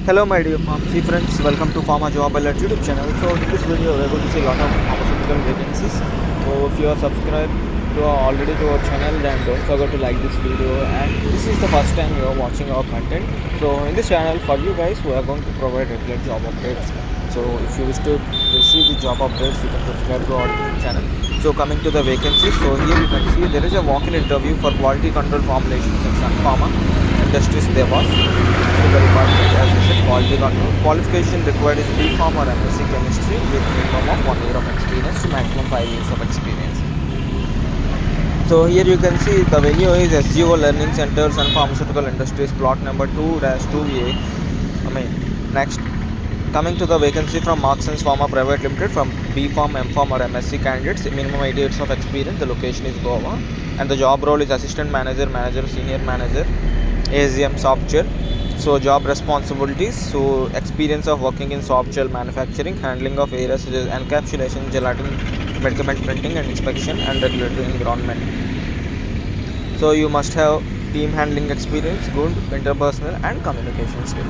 Hello my dear pharmacy friends, welcome to Pharma Job Alert YouTube channel. So in this video we are going to see a lot of pharmaceutical vacancies. So if you are subscribed already to our channel, then don't forget to like this video, and this is the first time you are watching our content. So in this channel for you guys we are going to provide regular job updates. So if you wish to receive the job updates, you can subscribe to our YouTube channel. So coming to the vacancies, so here you can see there is a walk-in interview for quality control formulation section pharma industries Devas. So the requirement, as I said, quality control. Qualification required is B.Pharm or MSc Chemistry with minimum of 1 year of experience to maximum 5 years of experience. So here you can see the venue is SGO Learning Centers and Pharmaceutical Industries, plot number 2-2A. Next, coming to the vacancy from Marksans Pharma Private Limited from B.Pharm, M.Pharm or MSc candidates, minimum 8 years of experience. The location is Goa, and the job role is assistant manager, senior manager, ASM software. So job responsibilities, so experience of working in softgel manufacturing, handling of areas such as encapsulation, gelatin, medicament printing and inspection, and regulatory environment. So you must have team handling experience, good interpersonal and communication skill.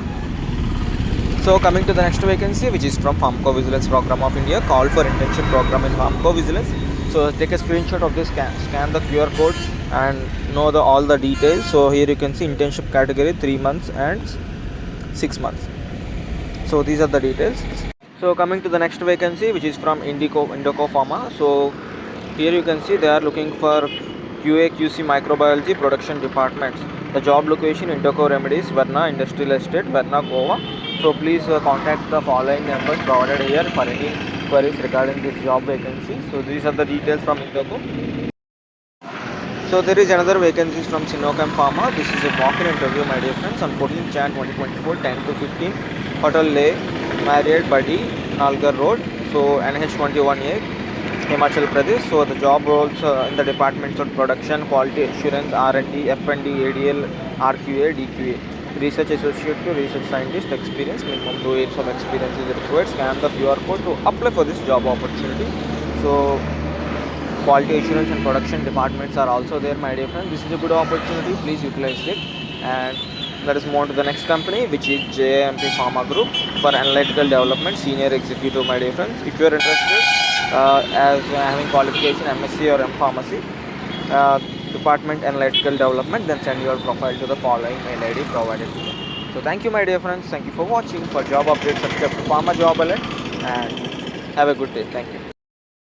So coming to the next vacancy, which is from Pharmacovigilance Program of India, call for internship program in Pharmacovigilance. So take a screenshot of this, scan the QR code and know all the details. So here you can see internship category 3 months and 6 months. So these are the details. So coming to the next vacancy, which is from Indoco Pharma. So here you can see they are looking for QA QC microbiology production departments. The job location Indoco Remedies, Varna Industrial Estate, Varna, Goa. So please contact the following numbers provided here for any queries regarding this job vacancy. So these are the details from Indoco. So there is another vacancy from Sinochem Pharma. This is a walk-in interview, my dear friends, on 14th Jan 2024, 10 to 15, Hotel Leh, Marriott, Buddy, Nalgar Road. So NH21A, Himachal Pradesh. So the job roles in the departments of production, quality assurance, R&D, F&D, ADL, RQA, DQA. Research associate to research scientist experience, minimum 2 years of experience is required. Scan the QR code to apply for this job opportunity. So quality assurance and production departments are also there, my dear friends. This is a good opportunity, please utilize it. And let us move on to the next company, which is JAMP Pharma Group for analytical development senior executive, my dear friends. If you are interested as having qualification MSc or M Pharmacy, department analytical development, then send your profile to the following mail ID provided here. So thank you, my dear friends. Thank you for watching. For job updates, subscribe to Pharma Job Alert and have a good day. Thank you.